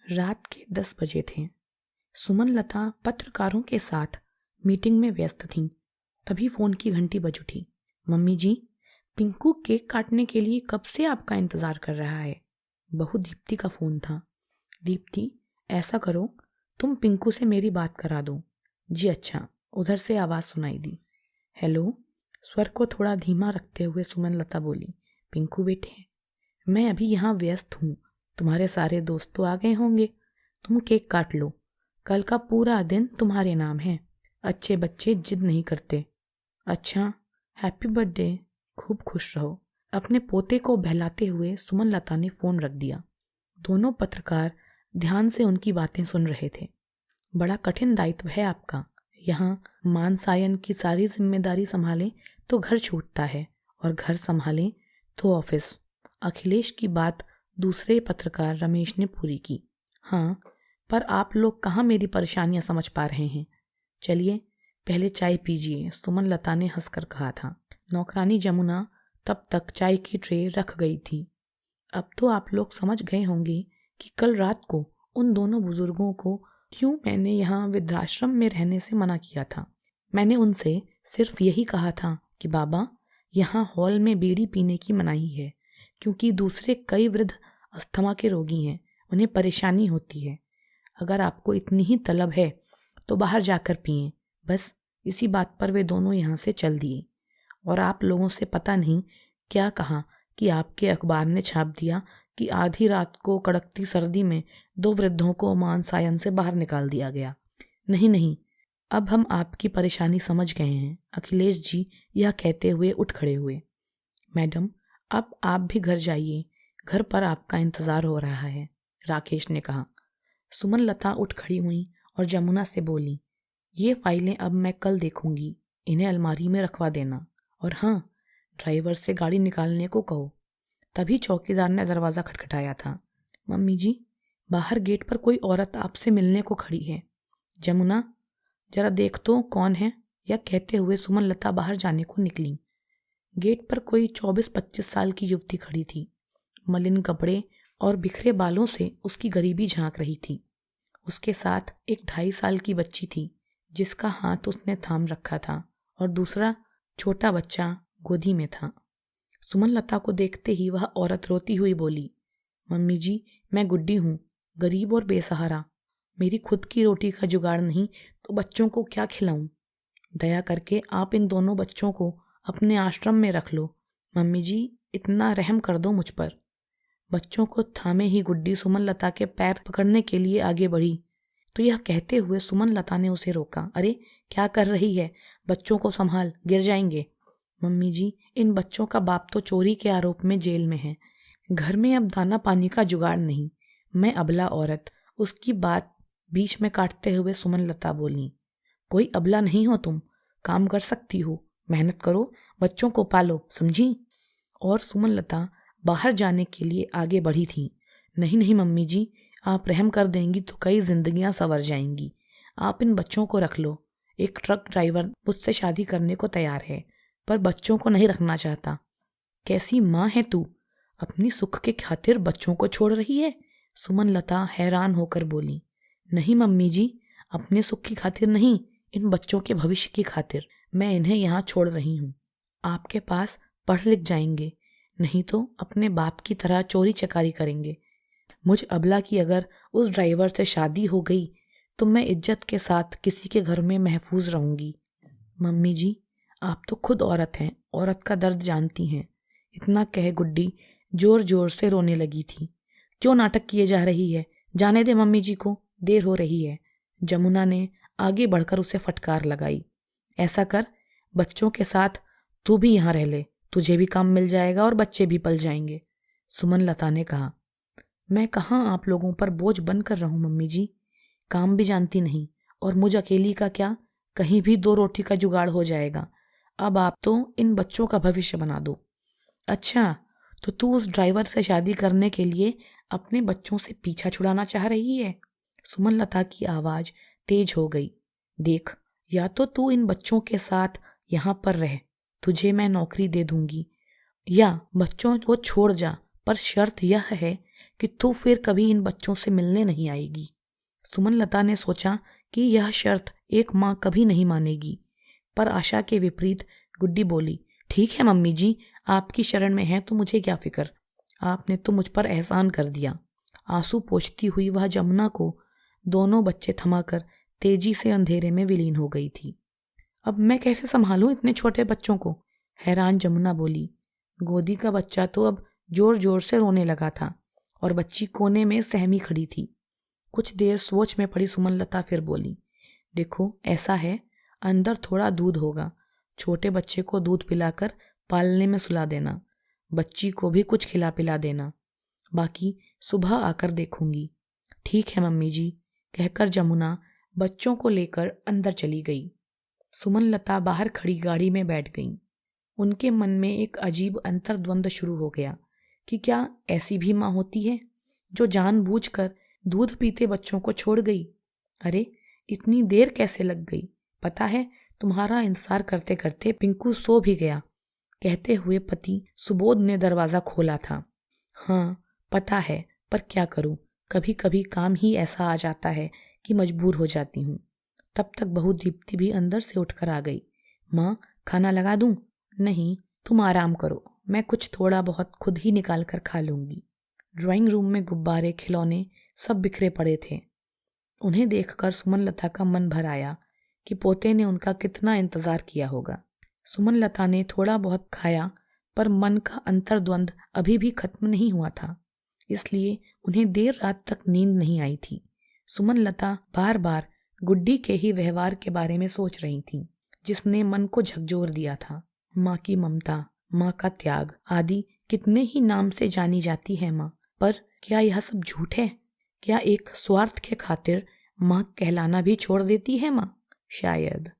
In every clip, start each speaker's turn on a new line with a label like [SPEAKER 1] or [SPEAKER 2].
[SPEAKER 1] रात के 10 बजे थे। सुमन लता पत्रकारों के साथ मीटिंग में व्यस्त थीं। तभी फोन की घंटी बज उठी। मम्मी जी, पिंकू केक काटने के लिए कब से आपका इंतजार कर रहा है। बहू दीप्ति का फोन था। दीप्ति, ऐसा करो, तुम पिंकू से मेरी बात करा दो। जी अच्छा। उधर से आवाज़ सुनाई दी। हेलो। स्वर को थोड़ा धीमा रखते हुए सुमन लता बोली। पिंकू बेटे, मैं अभी यहाँ व्यस्त हूँ। तुम्हारे सारे दोस्त तो आ गए होंगे। तुम केक काट लो, कल का पूरा दिन तुम्हारे नाम है। अच्छे बच्चे जिद नहीं करते। अच्छा, हैप्पी बर्थडे। खूब खुश रहो। अपने पोते को बहलाते हुए सुमन लता ने फोन रख दिया। दोनों पत्रकार ध्यान से उनकी बातें सुन रहे थे। बड़ा कठिन दायित्व है आपका। यहाँ मान सायन की सारी जिम्मेदारी संभालें तो घर छूटता है, और घर संभालें तो ऑफिस। अखिलेश की बात दूसरे पत्रकार रमेश ने पूरी की। हाँ, पर आप लोग कहाँ मेरी परेशानियां समझ पा रहे हैं। चलिए पहले चाय पीजिए, सुमन लता ने हंसकर कहा था। नौकरानी जमुना तब तक चाय की ट्रे रख गई थी। अब तो आप लोग समझ गए होंगे कि कल रात को उन दोनों बुजुर्गों को क्यों मैंने यहाँ वृद्धाश्रम में रहने से मना किया था। मैंने उनसे सिर्फ यही कहा था कि बाबा, यहाँ हॉल में बीड़ी पीने की मनाही है, क्योंकि दूसरे कई वृद्ध अस्थमा के रोगी हैं, उन्हें परेशानी होती है। अगर आपको इतनी ही तलब है तो बाहर जाकर पिएं। बस इसी बात पर वे दोनों यहाँ से चल दिए। और आप लोगों से पता नहीं क्या कहा कि आपके अखबार ने छाप दिया कि आधी रात को कड़कती सर्दी में 2 वृद्धों को मान सायन से बाहर निकाल दिया गया। नहीं नहीं, अब हम आपकी परेशानी समझ गए हैं। अखिलेश जी यह कहते हुए उठ खड़े हुए। मैडम, अब आप भी घर जाइए, घर पर आपका इंतजार हो रहा है, राकेश ने कहा। सुमन लता उठ खड़ी हुई और जमुना से बोली, ये फाइलें अब मैं कल देखूंगी, इन्हें अलमारी में रखवा देना। और हाँ, ड्राइवर से गाड़ी निकालने को कहो। तभी चौकीदार ने दरवाज़ा खटखटाया था। मम्मी जी, बाहर गेट पर कोई औरत आपसे मिलने को खड़ी है। जमुना, जरा देख तो कौन है। यह कहते हुए सुमन लता बाहर जाने को निकली। गेट पर कोई 24-25 साल की युवती खड़ी थी। मलिन कपड़े और बिखरे बालों से उसकी गरीबी झांक रही थी। उसके साथ एक 2.5 साल की बच्ची थी, जिसका हाथ उसने थाम रखा था, और दूसरा छोटा बच्चा गोदी में था। सुमन लता को देखते ही वह औरत रोती हुई बोली, मम्मी जी, मैं गुड्डी हूँ, गरीब और बेसहारा। मेरी खुद की रोटी का जुगाड़ नहीं तो बच्चों को क्या खिलाऊं। दया करके आप इन दोनों बच्चों को अपने आश्रम में रख लो। मम्मी जी, इतना रहम कर दो मुझ पर। बच्चों को थामे ही गुड्डी सुमन लता के पैर पकड़ने के लिए आगे बढ़ी, तो यह कहते हुए सुमन लता ने उसे रोका। अरे क्या कर रही है, बच्चों को संभाल, गिर जाएंगे। मम्मी जी, इन बच्चों का बाप तो चोरी के आरोप में जेल में है। घर में अब दाना पानी का जुगाड़ नहीं। मैं अबला औरत। उसकी बात बीच में काटते हुए सुमन लता बोली, कोई अबला नहीं हो तुम, काम कर सकती हो, मेहनत करो, बच्चों को पालो, समझी। और सुमन लता बाहर जाने के लिए आगे बढ़ी थी। नहीं नहीं मम्मी जी, आप रहम कर देंगी तो कई जिंदगियां संवर जाएंगी। आप इन बच्चों को रख लो। एक ट्रक ड्राइवर मुझसे शादी करने को तैयार है, पर बच्चों को नहीं रखना चाहता। कैसी माँ है तू, अपनी सुख के खातिर बच्चों को छोड़ रही है। सुमन लता हैरान होकर बोली, नहीं मम्मी जी, अपने सुख की खातिर नहीं, इन बच्चों के भविष्य की खातिर मैं इन्हें यहाँ छोड़ रही हूँ। आपके पास पढ़ लिख जाएंगे, नहीं तो अपने बाप की तरह चोरी चकारी करेंगे। मुझ अबला की अगर उस ड्राइवर से शादी हो गई तो मैं इज्जत के साथ किसी के घर में महफूज रहूंगी। मम्मी जी, आप तो खुद औरत हैं, औरत का दर्द जानती हैं। इतना कह गुड्डी जोर जोर से रोने लगी थी। क्यों नाटक किए जा रही है, जाने दे मम्मी जी को, देर हो रही है। जमुना ने आगे बढ़कर उसे फटकार लगाई। ऐसा कर, बच्चों के साथ तू भी यहाँ रह ले, तुझे भी काम मिल जाएगा और बच्चे भी पल जाएंगे। सुमन लता ने कहा, मैं कहाँ आप लोगों पर बोझ बनकर रहूं मम्मी जी, काम भी जानती नहीं, और मुझ अकेली का क्या, कहीं भी 2 रोटी का जुगाड़ हो जाएगा। अब आप तो इन बच्चों का भविष्य बना दो। अच्छा, तो तू उस ड्राइवर से शादी करने के लिए अपने बच्चों से पीछा छुड़ाना चाह रही है। सुमन लता की आवाज तेज हो गई। देख, या तो तू इन बच्चों के साथ यहाँ पर रह, तुझे मैं नौकरी दे दूंगी, या बच्चों को छोड़ जा, पर शर्त यह है कि तू फिर कभी इन बच्चों से मिलने नहीं आएगी। सुमनलता ने सोचा कि यह शर्त एक माँ कभी नहीं मानेगी, पर आशा के विपरीत गुड्डी बोली, ठीक है मम्मी जी, आपकी शरण में है तो मुझे क्या फिक्र, आपने तो मुझ पर एहसान कर दिया। आंसू पोंछती हुई वह जमुना को दोनों बच्चे थमाकर तेजी से अंधेरे में विलीन हो गई थी। अब मैं कैसे संभालूं इतने छोटे बच्चों को, हैरान जमुना बोली। गोदी का बच्चा तो अब जोर जोर से रोने लगा था और बच्ची कोने में सहमी खड़ी थी। कुछ देर सोच में पड़ी सुमनलता फिर बोली, देखो ऐसा है, अंदर थोड़ा दूध होगा, छोटे बच्चे को दूध पिलाकर पालने में सुला देना, बच्ची को भी कुछ खिला पिला देना, बाकी सुबह आकर देखूंगी। ठीक है मम्मी जी, कहकर जमुना बच्चों को लेकर अंदर चली गई। सुमनलता बाहर खड़ी गाड़ी में बैठ गई। उनके मन में एक अजीब अंतर्द्वंद शुरू हो गया कि क्या ऐसी भी माँ होती है जो जानबूझकर दूध पीते बच्चों को छोड़ गई। अरे इतनी देर कैसे लग गई, पता है तुम्हारा इंतजार करते करते पिंकू सो भी गया, कहते हुए पति सुबोध ने दरवाजा खोला था। हाँ पता है, पर क्या करूं, कभी कभी काम ही ऐसा आ जाता है कि मजबूर हो जाती हूँ। तब तक बहू दीप्ति भी अंदर से उठकर आ गई। माँ खाना लगा दूं? नहीं, तुम आराम करो, मैं कुछ थोड़ा बहुत खुद ही निकाल कर खा लूंगी। ड्राइंग रूम में गुब्बारे खिलौने सब बिखरे पड़े थे। उन्हें देखकर सुमनलता का मन भर आया कि पोते ने उनका कितना इंतजार किया होगा। सुमनलता ने थोड़ा बहुत खाया, पर मन का अंतर्द्वंद अभी भी खत्म नहीं हुआ था, इसलिए उन्हें देर रात तक नींद नहीं आई थी। सुमनलता बार बार गुड्डी के ही व्यवहार के बारे में सोच रही थी, जिसने मन को झकझोर दिया था। माँ की ममता, माँ का त्याग आदि कितने ही नाम से जानी जाती है माँ, पर क्या यह सब झूठ है? क्या एक स्वार्थ के खातिर माँ कहलाना भी छोड़ देती है माँ? शायद।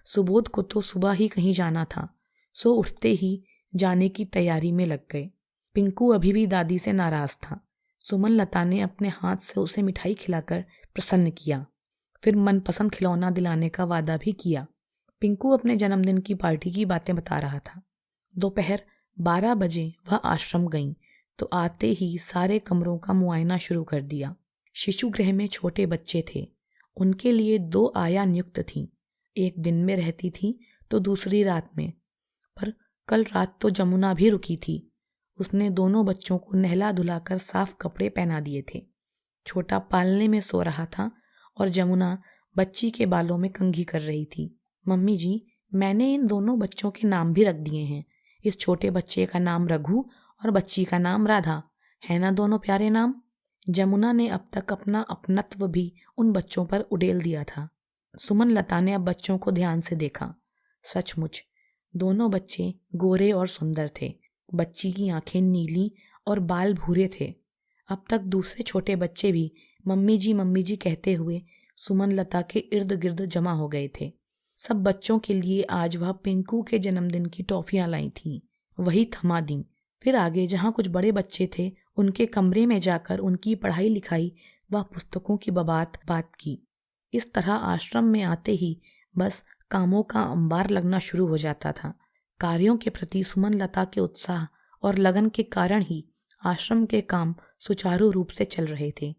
[SPEAKER 1] सुबोध को तो सुबह ही कहीं जाना था, सो उठते ही जाने की तैयारी में लग गए। पिंकू अभी भी दादी से नाराज था। सुमनलता ने अपने हाथ से उसे मिठाई खिलाकर प्रसन्न किया, फिर मनपसंद खिलौना दिलाने का वादा भी किया। पिंकू अपने जन्मदिन की पार्टी की बातें बता रहा था। दोपहर 12 बजे वह आश्रम गई तो आते ही सारे कमरों का मुआयना शुरू कर दिया। शिशु गृह में छोटे बच्चे थे, उनके लिए 2 आया नियुक्त थीं, एक दिन में रहती थी तो दूसरी रात में। पर कल रात तो जमुना भी रुकी थी। उसने दोनों बच्चों को नहला धुलाकर साफ कपड़े पहना दिए थे। छोटा पालने में सो रहा था और जमुना बच्ची के बालों में कंघी कर रही थी। मम्मी जी, मैंने इन दोनों बच्चों के नाम भी रख दिए हैं। इस छोटे बच्चे का नाम रघु और बच्ची का नाम राधा है ना, दोनों प्यारे नाम। जमुना ने अब तक अपना अपनत्व भी उन बच्चों पर उड़ेल दिया था। सुमनलता ने अब बच्चों को ध्यान से देखा। सचमुच दोनों बच्चे गोरे और सुंदर थे। बच्ची की आंखें नीली और बाल भूरे थे। अब तक दूसरे छोटे बच्चे भी मम्मी जी कहते हुए सुमनलता के इर्द गिर्द जमा हो गए थे। सब बच्चों के लिए आज वह पिंकू के जन्मदिन की टॉफियां लाई थीं, वही थमा दी। फिर आगे जहाँ कुछ बड़े बच्चे थे, उनके कमरे में जाकर उनकी पढ़ाई लिखाई व पुस्तकों की बात की। इस तरह आश्रम में आते ही बस कामों का अंबार लगना शुरू हो जाता था। कार्यों के प्रति सुमनलता के उत्साह और लगन के कारण ही आश्रम के काम सुचारू रूप से चल रहे थे।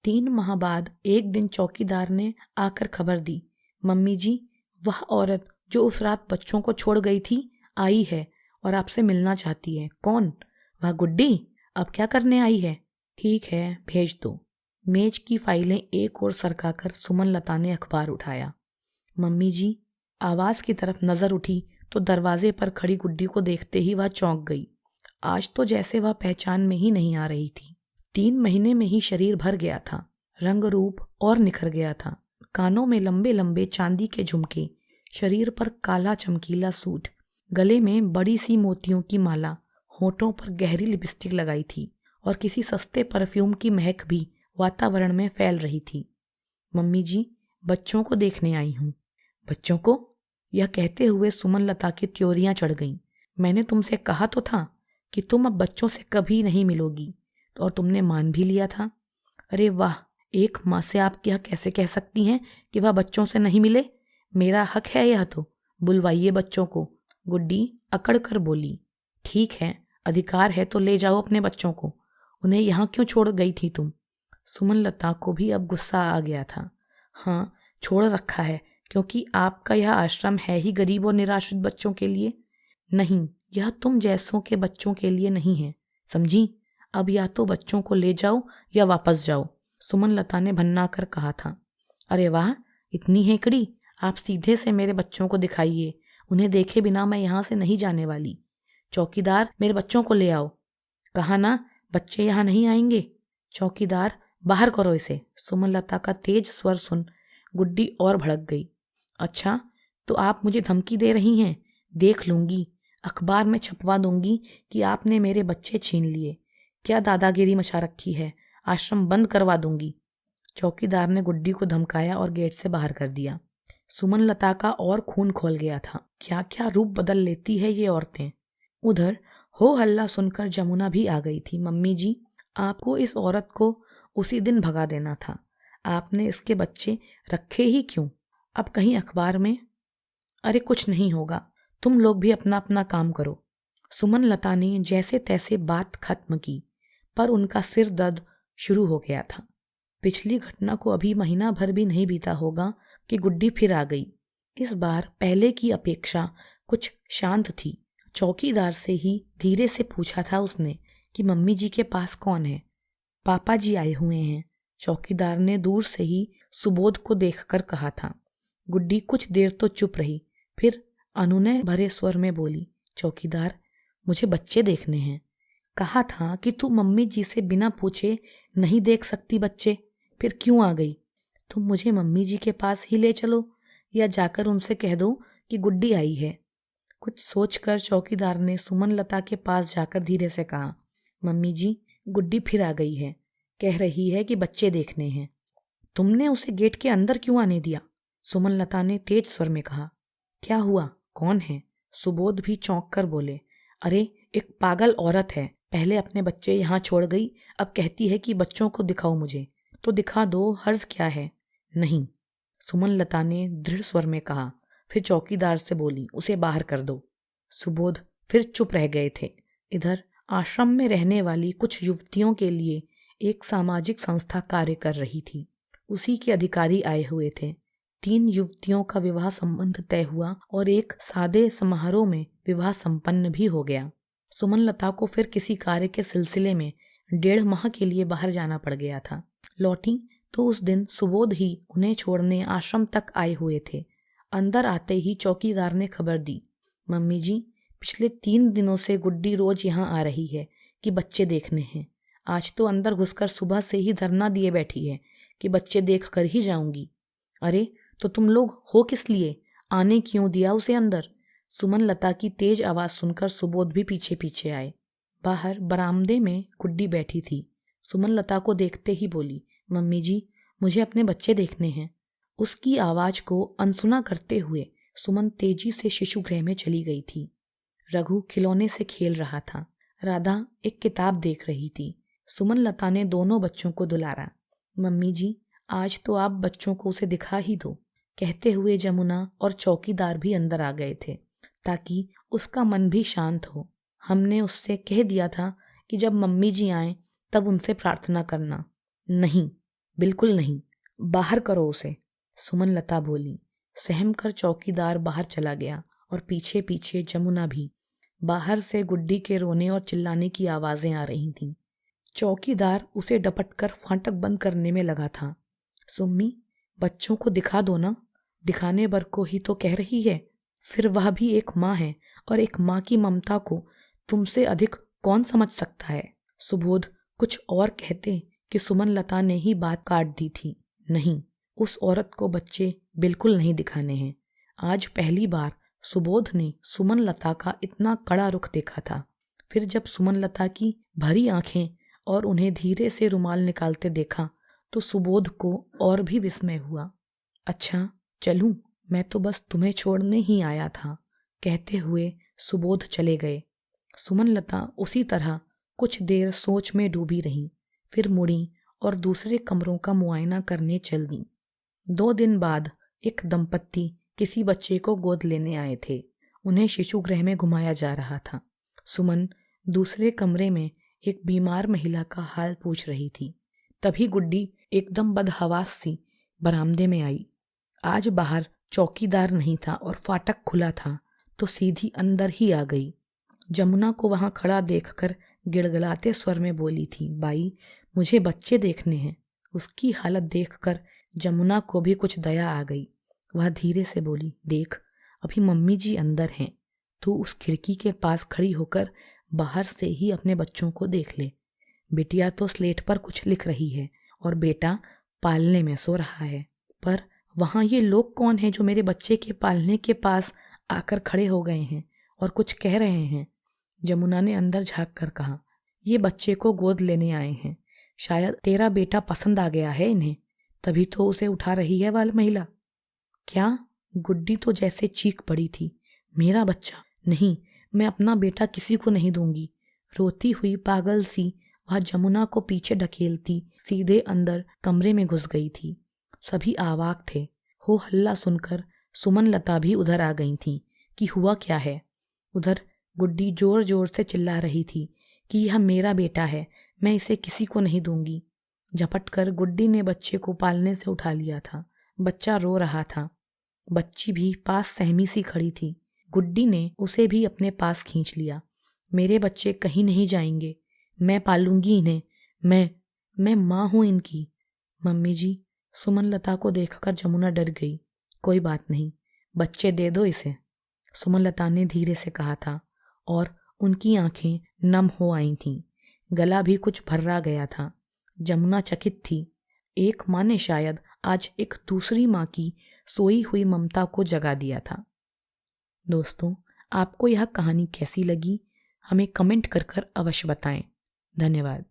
[SPEAKER 1] 3 माह बाद एक दिन चौकीदार ने आकर खबर दी, मम्मी जी, वह औरत जो उस रात बच्चों को छोड़ गई थी आई है और आपसे मिलना चाहती है। कौन? वह गुड्डी। अब क्या करने आई है? ठीक है, भेज दो। मेज की फाइलें एक ओर सरकाकर सुमनलता ने अखबार उठाया। मम्मी जी, आवाज की तरफ नजर उठी तो दरवाजे पर खड़ी गुड्डी को देखते ही वह चौंक गई। आज तो जैसे वह पहचान में ही नहीं आ रही थी। 3 महीने में ही शरीर भर गया था, रंग रूप और निखर गया था। कानों में लंबे लंबे चांदी के झुमके, शरीर पर काला चमकीला सूट, गले में बड़ी सी मोतियों की माला, होठों पर गहरी लिपस्टिक लगाई थी और किसी सस्ते परफ्यूम की महक भी वातावरण में फैल रही थी। मम्मी जी, बच्चों को देखने आई हूँ। बच्चों को? यह कहते हुए सुमनलता की त्योरियां चढ़ गईं। मैंने तुमसे कहा तो था कि तुम अब बच्चों से कभी नहीं मिलोगी, और तुमने मान भी लिया था। अरे वाह, एक माँ से आप यह कैसे कह सकती हैं कि वह बच्चों से नहीं मिले? मेरा हक है यह तो। बुलवाइए बच्चों को। गुड्डी अकड़ कर बोली। ठीक है, अधिकार है तो ले जाओ अपने बच्चों को। उन्हें यहाँ क्यों छोड़ गई थी तुम? सुमनलता को भी अब गुस्सा आ गया था। हाँ, छोड़ रखा है, क्योंकि आपका यह आश्रम है ही गरीब और निराश्रित बच्चों के लिए। नहीं, यह तुम जैसों के बच्चों के लिए नहीं है, समझी? अब या तो बच्चों को ले जाओ या वापस जाओ, सुमनलता ने भन्ना कर कहा था। अरे वाह, इतनी हेकड़ी! आप सीधे से मेरे बच्चों को दिखाइए, उन्हें देखे बिना मैं यहाँ से नहीं जाने वाली। चौकीदार, मेरे बच्चों को ले आओ। कहा ना, बच्चे यहाँ नहीं आएंगे। चौकीदार, बाहर करो इसे। सुमनलता का तेज स्वर सुन गुड्डी और भड़क गई। अच्छा, तो आप मुझे धमकी दे रही हैं? देख लूंगी, अखबार में छपवा दूंगी कि आपने मेरे बच्चे छीन लिए। क्या दादागिरी मचा रखी है, आश्रम बंद करवा दूंगी। चौकीदार ने गुड्डी को धमकाया और गेट से बाहर कर दिया। सुमनलता का और खून खोल गया था। क्या क्या रूप बदल लेती है ये औरतें। उधर हो हल्ला सुनकर जमुना भी आ गई थी। मम्मी जी, आपको इस औरत को उसी दिन भगा देना था। आपने इसके बच्चे रखे ही क्यों? अब कहीं अखबार में। अरे कुछ नहीं होगा, तुम लोग भी अपना अपना काम करो। सुमनलता ने जैसे तैसे बात खत्म की, पर उनका सिर दर्द शुरू हो गया था। पिछली घटना को अभी महीना भर भी नहीं बीता होगा कि गुड्डी फिर आ गई। इस बार पहले की अपेक्षा कुछ शांत थी। चौकीदार से ही धीरे से पूछा था उसने कि मम्मी जी के पास कौन है? पापा जी आए हुए हैं, चौकीदार ने दूर से ही सुबोध को देखकर कहा था। गुड्डी कुछ देर तो चुप रही, फिर अनुनय भरे स्वर में बोली, चौकीदार, मुझे बच्चे देखने हैं। कहा था कि तू मम्मी जी से बिना पूछे नहीं देख सकती बच्चे, फिर क्यों आ गई? तुम मुझे मम्मी जी के पास ही ले चलो, या जाकर उनसे कह दो कि गुड्डी आई है। कुछ सोचकर चौकीदार ने सुमनलता के पास जाकर धीरे से कहा, मम्मी जी, गुड्डी फिर आ गई है, कह रही है कि बच्चे देखने हैं। तुमने उसे गेट के अंदर क्यों आने दिया? सुमनलता ने तेज स्वर में कहा। क्या हुआ, कौन है? सुबोध भी चौंक कर बोले, अरे एक पागल औरत है, पहले अपने बच्चे यहाँ छोड़ गई, अब कहती है कि बच्चों को दिखाओ मुझे। तो दिखा दो, हर्ज क्या है? नहीं, सुमनलता ने दृढ़ स्वर में कहा। फिर चौकीदार से बोली, उसे बाहर कर दो। सुबोध फिर चुप रह गए थे। इधर आश्रम में रहने वाली कुछ युवतियों के लिए एक सामाजिक संस्था कार्य कर रही थी। उसी के अधिकारी आए हुए थे। 3 युवतियों का विवाह संबंध तय हुआ और एक सादे समारोह में विवाह संपन्न भी हो गया। सुमनलता को फिर किसी कार्य के सिलसिले में 1.5 माह के लिए बाहर जाना पड़ गया था। लौटी तो उस दिन सुबोध ही उन्हें छोड़ने आश्रम तक आए हुए थे। अंदर आते ही चौकीदार ने खबर दी, मम्मी जी, पिछले 3 दिनों से गुड्डी रोज यहाँ आ रही है कि बच्चे देखने हैं। आज तो अंदर घुसकर सुबह से ही धरना दिए बैठी है कि बच्चे देख कर ही जाऊंगी। अरे तो तुम लोग हो किस लिए? आने क्यों दिया उसे अंदर? सुमनलता की तेज आवाज सुनकर सुबोध भी पीछे पीछे आए। बाहर बरामदे में गुड्डी बैठी थी। सुमनलता को देखते ही बोली, मम्मी जी, मुझे अपने बच्चे देखने हैं। उसकी आवाज को अनसुना करते हुए सुमन तेजी से शिशु गृह में चली गई थी। रघु खिलौने से खेल रहा था। राधा एक किताब देख रही थी। सुमनलता ने दोनों बच्चों को दुलारा। मम्मी जी, आज तो आप बच्चों को उसे दिखा ही दो। कहते हुए जमुना और चौकीदार भी अंदर आ गए थे ताकि उसका मन भी शांत हो। हमने उससे कह दिया था कि जब मम्मी जी आए तब उनसे प्रार्थना करना। नहीं, बिल्कुल नहीं, बाहर करो उसे, सुमनलता बोली। सहम कर चौकीदार बाहर चला गया और पीछे पीछे जमुना भी। बाहर से गुड्डी के रोने और चिल्लाने की आवाजें आ रही थीं। चौकीदार उसे डपटकर फाटक बंद करने में लगा था। सुम्मी, बच्चों को दिखा दो ना, दिखाने भर को ही तो कह रही है। फिर वह भी एक माँ है, और एक माँ की ममता को तुमसे अधिक कौन समझ सकता है? सुबोध कुछ और कहते कि सुमनलता ने ही बात काट दी थी। नहीं, उस औरत को बच्चे बिल्कुल नहीं दिखाने हैं। आज पहली बार सुबोध ने सुमनलता का इतना कड़ा रुख देखा था। फिर जब सुमनलता की भरी आंखें और उन्हें धीरे से रुमाल निकालते देखा तो सुबोध को और भी विस्मय हुआ। अच्छा चलूं, मैं तो बस तुम्हें छोड़ने ही आया था, कहते हुए सुबोध चले गए। सुमनलता उसी तरह कुछ देर सोच में डूबी रही, फिर मुड़ी और दूसरे कमरों का मुआयना करने चल दी। 2 दिन बाद एक दंपत्ति किसी बच्चे को गोद लेने आए थे। उन्हें शिशु गृह में घुमाया जा रहा था। सुमन दूसरे कमरे में एक बीमार महिला का हाल पूछ रही थी। तभी गुड्डी एकदम बदहवास सी बरामदे में आई। आज बाहर चौकीदार नहीं था और फाटक खुला था, तो सीधी अंदर ही आ गई। जमुना को वहां खड़ा देखकर गिड़गिड़ाते स्वर में बोली थी, बाई मुझे बच्चे देखने हैं। उसकी हालत देखकर जमुना को भी कुछ दया आ गई। वह धीरे से बोली, देख अभी मम्मी जी अंदर हैं, तू उस खिड़की के पास खड़ी होकर बाहर से ही अपने बच्चों को देख ले। बिटिया तो स्लेट पर कुछ लिख रही है और बेटा पालने में सो रहा है। पर वहाँ ये लोग कौन हैं जो मेरे बच्चे के पालने के पास आकर खड़े हो गए हैं और कुछ कह रहे हैं? जमुना ने अंदर झांक कर कहा, ये बच्चे को गोद लेने आए हैं। शायद तेरा बेटा पसंद आ गया है इन्हें, तभी तो उसे उठा रही है वह महिला। क्या? गुड्डी तो जैसे चीख पड़ी थी। मेरा बच्चा? नहीं, मैं अपना बेटा किसी को नहीं दूंगी। रोती हुई पागल सी वह जमुना को पीछे ढकेलती सीधे अंदर कमरे में घुस गई थी। सभी आवाक थे। हो हल्ला सुनकर सुमन लता भी उधर आ गई थी कि हुआ क्या है। उधर गुड्डी जोर जोर से चिल्ला रही थी कि यह मेरा बेटा है, मैं इसे किसी को नहीं दूंगी। झपट कर गुड्डी ने बच्चे को पालने से उठा लिया था। बच्चा रो रहा था। बच्ची भी पास सहमी सी खड़ी थी। गुड्डी ने उसे भी अपने पास खींच लिया। मेरे बच्चे कहीं नहीं जाएंगे, मैं पालूंगी इन्हें। मैं माँ हूं इनकी। मम्मी जी, सुमन लता को देखकर जमुना डर गई। कोई बात नहीं, बच्चे दे दो इसे, सुमन लता ने धीरे से कहा था और उनकी आंखें नम हो आई थीं। गला भी कुछ भर्रा गया था। जमुना चकित थी। एक माँ ने शायद आज एक दूसरी माँ की सोई हुई ममता को जगा दिया था। दोस्तों, आपको यह कहानी कैसी लगी हमें कमेंट कर अवश्य बताएं। धन्यवाद।